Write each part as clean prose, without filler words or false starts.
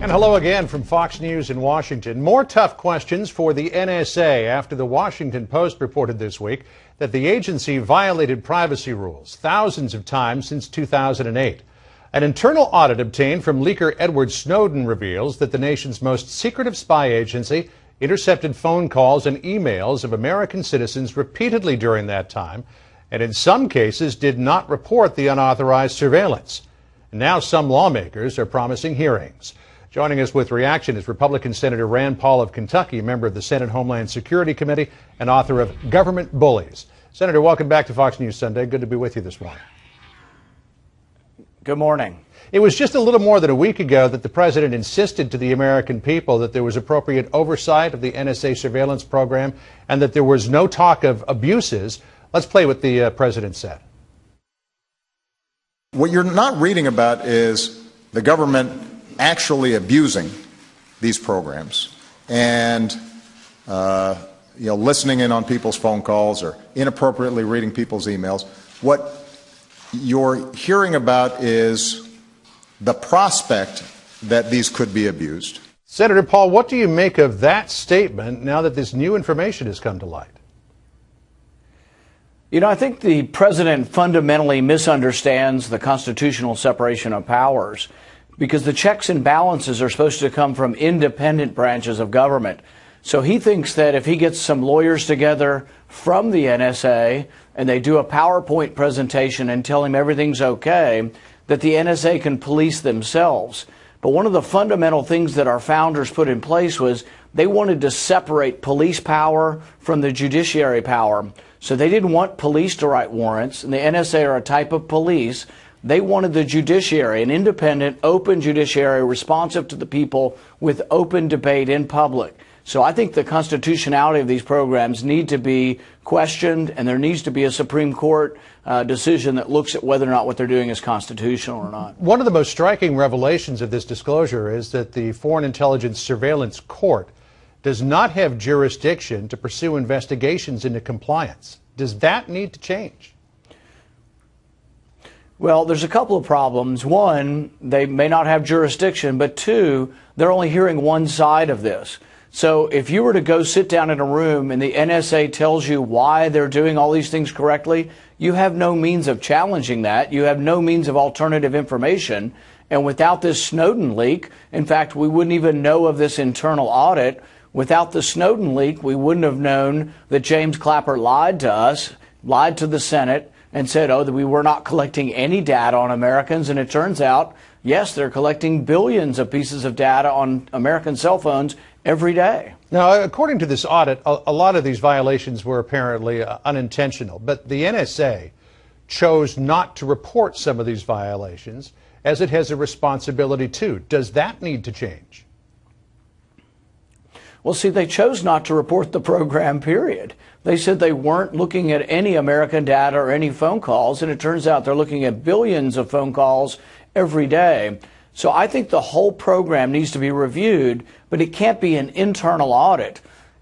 And hello again from Fox News in Washington. More tough questions for the NSA after the Washington Post reported this week that the agency violated privacy rules thousands of times since 2008. An internal audit obtained from leaker Edward Snowden reveals that the nation's most secretive spy agency intercepted phone calls and emails of American citizens repeatedly during that time, and in some cases did not report the unauthorized surveillance. And now some lawmakers are promising hearings. Joining us with reaction is Republican Senator Rand Paul of Kentucky, a member of the Senate Homeland Security Committee and author of Government Bullies. Senator, welcome back to Fox News Sunday. Good to be with you this morning. Good morning. It was just a little more than a week ago that the president insisted to the American people that there was appropriate oversight of the NSA surveillance program and that there was no talk of abuses. Let's play what the president said. What you're not reading about is the government actually abusing these programs and listening in on people's phone calls or inappropriately reading people's emails. What you're hearing about is the prospect that these could be abused. Senator Paul, what do you make of that statement now that this new information has come to light? You know, I think the president fundamentally misunderstands the constitutional separation of powers, because the checks and balances are supposed to come from independent branches of government. So he thinks that if he gets some lawyers together from the NSA and they do a PowerPoint presentation and tell him everything's okay, that the NSA can police themselves. But one of the fundamental things that our founders put in place was they wanted to separate police power from the judiciary power. So they didn't want police to write warrants, and the NSA are a type of police. They wanted the judiciary, an independent, open judiciary, responsive to the people with open debate in public. So I think the constitutionality of these programs need to be questioned, and there needs to be a Supreme Court decision that looks at whether or not what they're doing is constitutional or not. One of the most striking revelations of this disclosure is that the Foreign Intelligence Surveillance Court does not have jurisdiction to pursue investigations into compliance. Does that need to change? Well, there's a couple of problems. One, they may not have jurisdiction, but two, they're only hearing one side of this. So if you were to go sit down in a room and the NSA tells you why they're doing all these things correctly, you have no means of challenging that. You have no means of alternative information. And without this Snowden leak, in fact, we wouldn't even know of this internal audit. Without the Snowden leak, we wouldn't have known that James Clapper lied to us, lied to the Senate, and said, that we were not collecting any data on Americans. And it turns out, yes, they're collecting billions of pieces of data on American cell phones every day. Now, according to this audit, a lot of these violations were apparently unintentional, but the NSA chose not to report some of these violations, as it has a responsibility to. Does that need to change? Well, see, they chose not to report the program, period. They said they weren't looking at any American data or any phone calls, and it turns out they're looking at billions of phone calls every day. So I think the whole program needs to be reviewed, but it can't be an internal audit.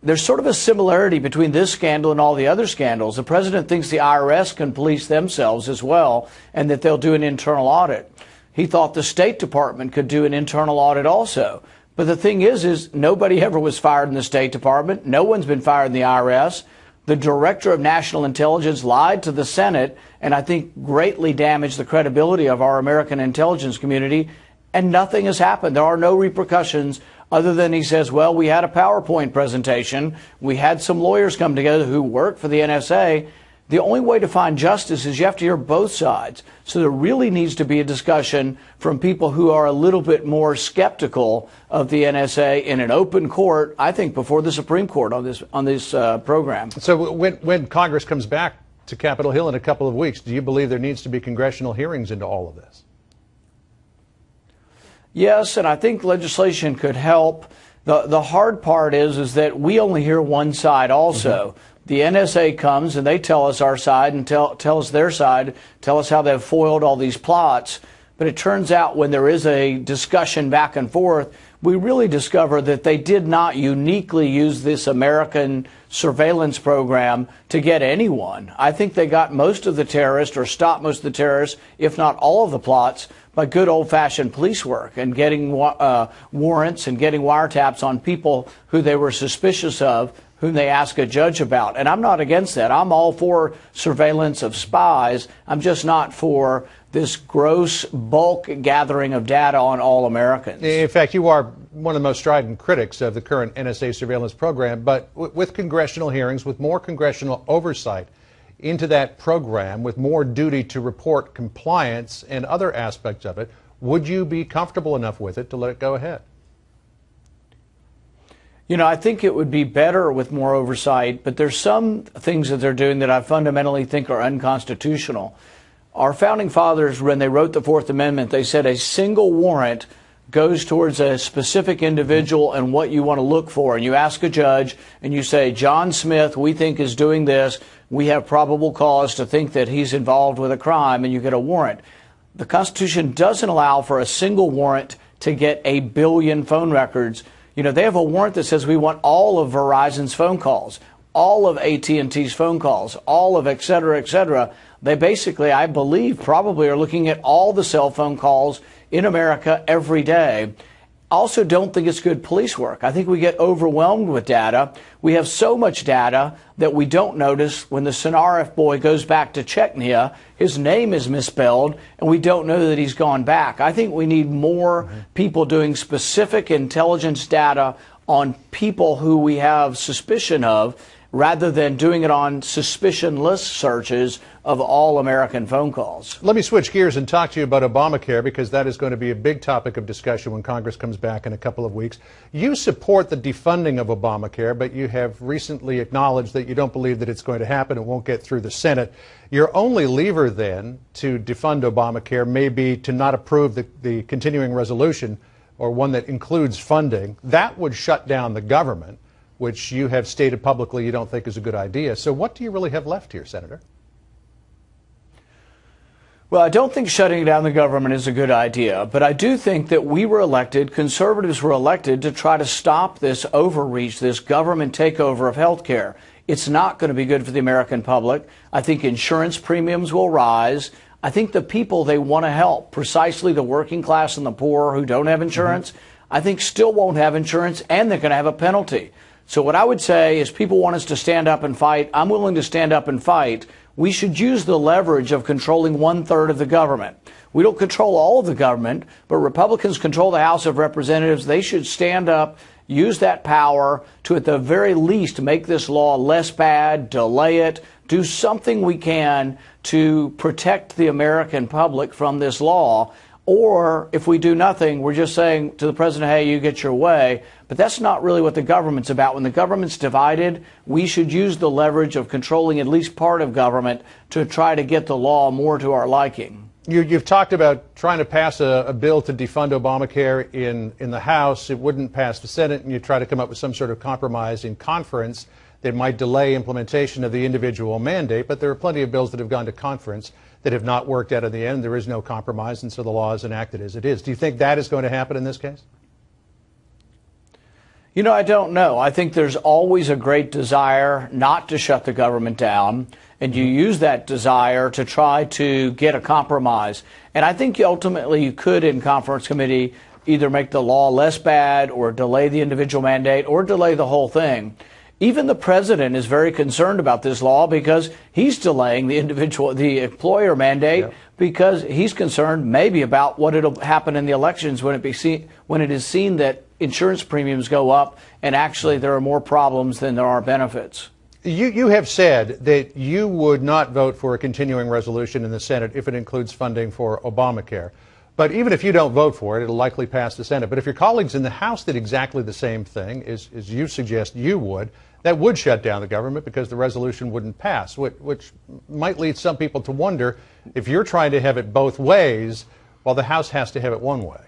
There's sort of a similarity between this scandal and all the other scandals. The president thinks the IRS can police themselves as well, and that they'll do an internal audit. He thought the State Department could do an internal audit also. But the thing is nobody ever was fired in the State Department. No one's been fired in the IRS. The Director of National Intelligence lied to the Senate, and I think greatly damaged the credibility of our American intelligence community, and nothing has happened. There are no repercussions other than he says, well, we had a PowerPoint presentation. We had some lawyers come together who work for the NSA. The only way to find justice is you have to hear both sides. So there really needs to be a discussion from people who are a little bit more skeptical of the NSA in an open court, I think, before the Supreme Court on this program. So when Congress comes back to Capitol Hill in a couple of weeks, do you believe there needs to be congressional hearings into all of this? Yes, and I think legislation could help. The hard part is that we only hear one side also. Mm-hmm. The NSA comes and they tell us our side and tell us their side, tell us how they've foiled all these plots. But it turns out when there is a discussion back and forth, we really discover that they did not uniquely use this American surveillance program to get anyone. I think they got most of the terrorists or stopped most of the terrorists, if not all of the plots. by good old-fashioned police work and getting warrants and getting wiretaps on people who they were suspicious of, whom they ask a judge about. And I'm not against that. I'm all for surveillance of spies. I'm just not for this gross bulk gathering of data on all Americans. In fact, you are one of the most strident critics of the current NSA surveillance program, but with congressional hearings, with more congressional oversight into that program, with more duty to report compliance and other aspects of it, would you be comfortable enough with it to let it go ahead? You know, I think it would be better with more oversight, but there's some things that they're doing that I fundamentally think are unconstitutional. Our founding fathers, when they wrote the Fourth Amendment, they said a single warrant goes towards a specific individual and what you want to look for. And you ask a judge and you say, John Smith, we think is doing this. We have probable cause to think that he's involved with a crime, and you get a warrant. The Constitution doesn't allow for a single warrant to get 1 billion phone records. You know, they have a warrant that says we want all of Verizon's phone calls, all of AT&T's phone calls, all of et cetera, et cetera. They basically, I believe, probably are looking at all the cell phone calls in America every day. I also don't think it's good police work. I think we get overwhelmed with data. We have so much data that we don't notice when the Sonarif boy goes back to Chechnya, his name is misspelled, and we don't know that he's gone back. I think we need more people doing specific intelligence data on people who we have suspicion of, rather than doing it on suspicionless searches of all American phone calls. Let me switch gears and talk to you about Obamacare, because that is going to be a big topic of discussion when Congress comes back in a couple of weeks. You support the defunding of Obamacare, but you have recently acknowledged that you don't believe that it's going to happen. It won't get through the Senate. Your only lever then to defund Obamacare may be to not approve the continuing resolution, or one that includes funding. That would shut down the government, which you have stated publicly you don't think is a good idea. So what do you really have left here, Senator? Well, I don't think shutting down the government is a good idea, but I do think that we were elected, conservatives were elected, to try to stop this overreach, this government takeover of health care. It's not going to be good for the American public. I think insurance premiums will rise. I think the people they want to help, precisely the working class and the poor who don't have insurance, I think still won't have insurance, and they're going to have a penalty. So what I would say is, people want us to stand up and fight. I'm willing to stand up and fight. We should use the leverage of controlling 1/3 of the government. We don't control all of the government, but Republicans control the House of Representatives. They should stand up, use that power to, at the very least, make this law less bad, delay it, do something we can to protect the American public from this law. Or if we do nothing, we're just saying to the president, hey, you get your way. But that's not really what the government's about. When the government's divided, we should use the leverage of controlling at least part of government to try to get the law more to our liking. You've talked about trying to pass a bill to defund Obamacare in the House. It wouldn't pass the Senate, and you try to come up with some sort of compromise in conference that might delay implementation of the individual mandate. But there are plenty of bills that have gone to conference that have not worked out in the end. There is no compromise, and so the law is enacted as it is. Do you think that is going to happen in this case? You know, I don't know. I think there's always a great desire not to shut the government down, and you use that desire to try to get a compromise. And I think ultimately you could, in conference committee, either make the law less bad or delay the individual mandate or delay the whole thing. Even the president is very concerned about this law because he's delaying the employer mandate, because he's concerned maybe about what it'll happen in the elections when it is seen that insurance premiums go up and actually there are more problems than there are benefits. You have said that you would not vote for a continuing resolution in the Senate if it includes funding for Obamacare. But even if you don't vote for it, it'll likely pass the Senate. But if your colleagues in the House did exactly the same thing, as you suggest you would, that would shut down the government because the resolution wouldn't pass, which might lead some people to wonder if you're trying to have it both ways while the House has to have it one way.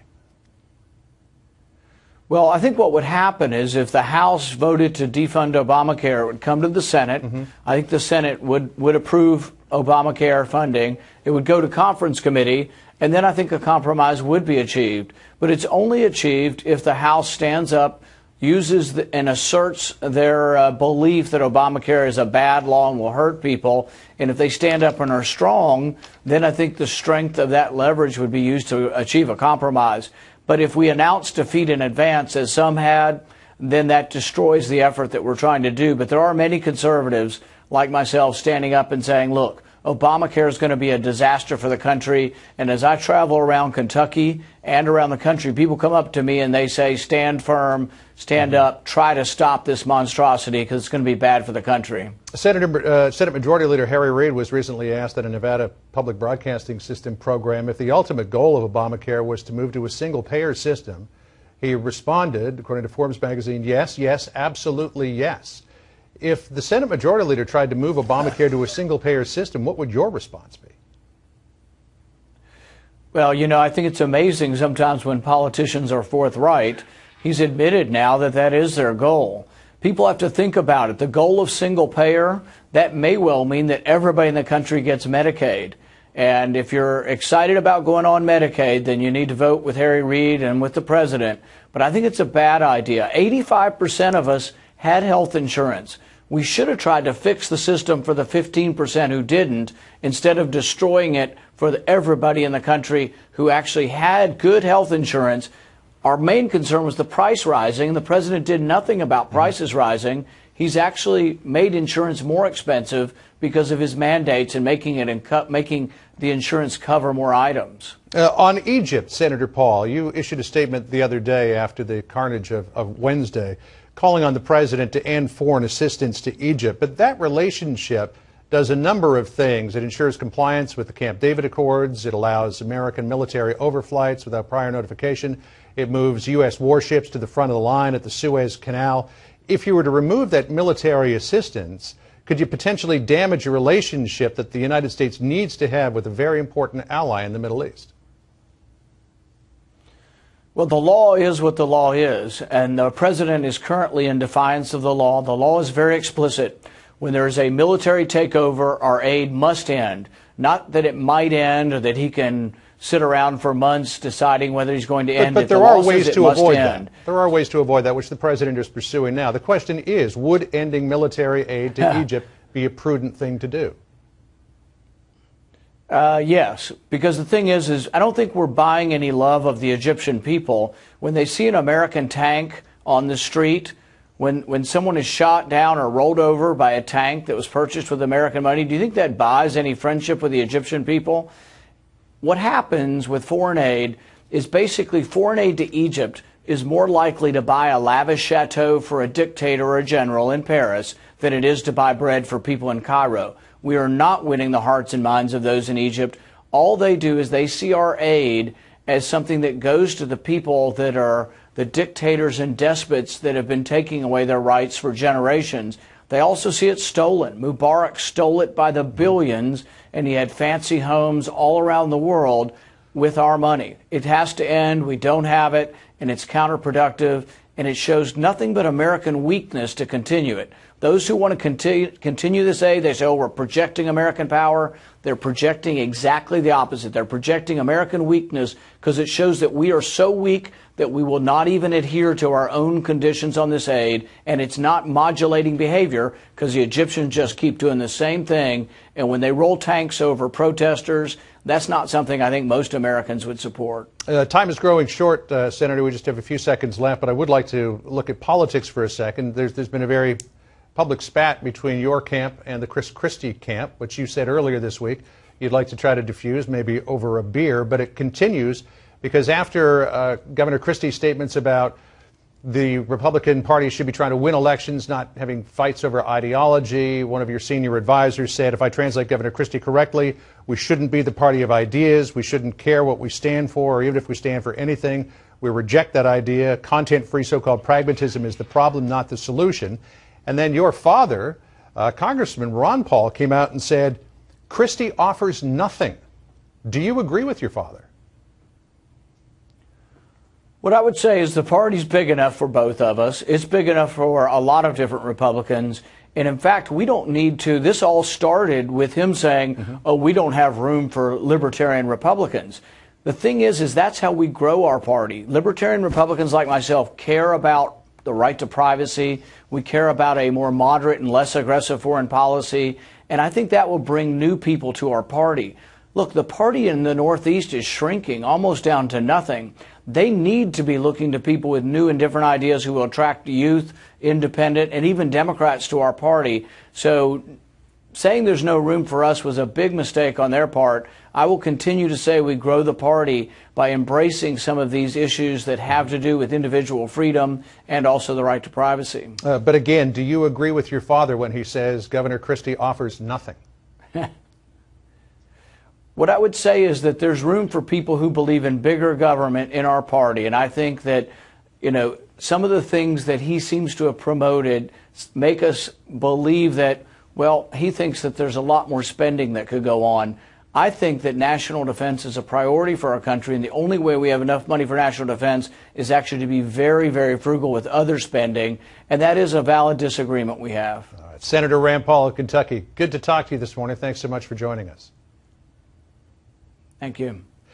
Well, I think what would happen is if the House voted to defund Obamacare, it would come to the Senate. I think the Senate would approve Obamacare funding. It would go to conference committee, and then I think a compromise would be achieved. But it's only achieved if the House stands up, uses and asserts their belief that Obamacare is a bad law and will hurt people. And if they stand up and are strong, then I think the strength of that leverage would be used to achieve a compromise. But if we announce defeat in advance, as some had, then that destroys the effort that we're trying to do. But there are many conservatives like myself standing up and saying, look, Obamacare is going to be a disaster for the country. And as I travel around Kentucky and around the country, people come up to me and they say, stand firm, stand up, try to stop this monstrosity because it's going to be bad for the country. Senate Majority Leader Harry Reid was recently asked at a Nevada public broadcasting system program if the ultimate goal of Obamacare was to move to a single-payer system. He responded, according to Forbes magazine, yes, yes, absolutely yes. If the Senate Majority Leader tried to move Obamacare to a single-payer system, what would your response be? Well, you know, I think it's amazing sometimes when politicians are forthright. He's admitted now that that is their goal. People have to think about it. The goal of single-payer, that may well mean that everybody in the country gets Medicaid. And if you're excited about going on Medicaid, then you need to vote with Harry Reid and with the president. But I think it's a bad idea. 85% of us had health insurance. We should have tried to fix the system for the 15% who didn't, instead of destroying it for everybody in the country who actually had good health insurance. Our main concern was the price rising. The president did nothing about prices rising. He's actually made insurance more expensive because of his mandates and making the insurance cover more items. On Egypt, Senator Paul, you issued a statement the other day after the carnage of Wednesday, calling on the president to end foreign assistance to Egypt. But that relationship does a number of things. It ensures compliance with the Camp David Accords. It allows American military overflights without prior notification. It moves U.S. warships to the front of the line at the Suez Canal. If you were to remove that military assistance, could you potentially damage a relationship that the United States needs to have with a very important ally in the Middle East? Well, the law is what the law is, and the president is currently in defiance of the law. The law is very explicit. When there is a military takeover, our aid must end. Not that it might end or that he can sit around for months deciding whether he's going to end it. But there are ways to avoid that. There are ways to avoid that, which the president is pursuing now. The question is, would ending military aid to Egypt be a prudent thing to do? Yes, because the thing is I don't think we're buying any love of the Egyptian people. When they see an American tank on the street, when someone is shot down or rolled over by a tank that was purchased with American money, do you think that buys any friendship with the Egyptian people? What happens with foreign aid is basically foreign aid to Egypt is more likely to buy a lavish chateau for a dictator or a general in Paris than it is to buy bread for people in Cairo. We are not winning the hearts and minds of those in Egypt. All they do is they see our aid as something that goes to the people that are the dictators and despots that have been taking away their rights for generations. They also see it stolen. Mubarak stole it by the billions, and he had fancy homes all around the world with our money. It has to end. We don't have it, and it's counterproductive, and it shows nothing but American weakness to continue it. Those who want to continue this aid, they say, oh, we're projecting American power. They're projecting exactly the opposite. They're projecting American weakness because it shows that we are so weak that we will not even adhere to our own conditions on this aid, and it's not modulating behavior because the Egyptians just keep doing the same thing, and when they roll tanks over protesters, that's not something I think most Americans would support. Time is growing short, Senator. We just have a few seconds left, but I would like to look at politics for a second. There's been a very public spat between your camp and the Chris Christie camp, which you said earlier this week you'd like to try to diffuse, maybe over a beer, but it continues because after Governor Christie's statements about the Republican Party should be trying to win elections, not having fights over ideology, one of your senior advisors said, if I translate Governor Christie correctly, we shouldn't be the party of ideas, we shouldn't care what we stand for, or even if we stand for anything, we reject that idea. Content-free so-called pragmatism is the problem, not the solution. And then your father, Congressman Ron Paul, came out and said, Christie offers nothing. Do you agree with your father? What I would say is the party's big enough for both of us. It's big enough for a lot of different Republicans. And in fact, we don't need to. This all started with him saying, oh, we don't have room for libertarian Republicans. The thing is that's how we grow our party. Libertarian Republicans like myself care about the right to privacy. We care about a more moderate and less aggressive foreign policy. And I think that will bring new people to our party. Look, the party in the Northeast is shrinking almost down to nothing. They need to be looking to people with new and different ideas who will attract youth, independent, and even Democrats to our party. So saying there's no room for us was a big mistake on their part. I will continue to say we grow the party by embracing some of these issues that have to do with individual freedom and also the right to privacy. But again, do you agree with your father when he says Governor Christie offers nothing? What I would say is that there's room for people who believe in bigger government in our party. And I think that, some of the things that he seems to have promoted make us believe that, well, he thinks that there's a lot more spending that could go on. I think that national defense is a priority for our country, and the only way we have enough money for national defense is actually to be very, very frugal with other spending, and that is a valid disagreement we have. All right. Senator Rand Paul of Kentucky, good to talk to you this morning. Thanks so much for joining us. Thank you.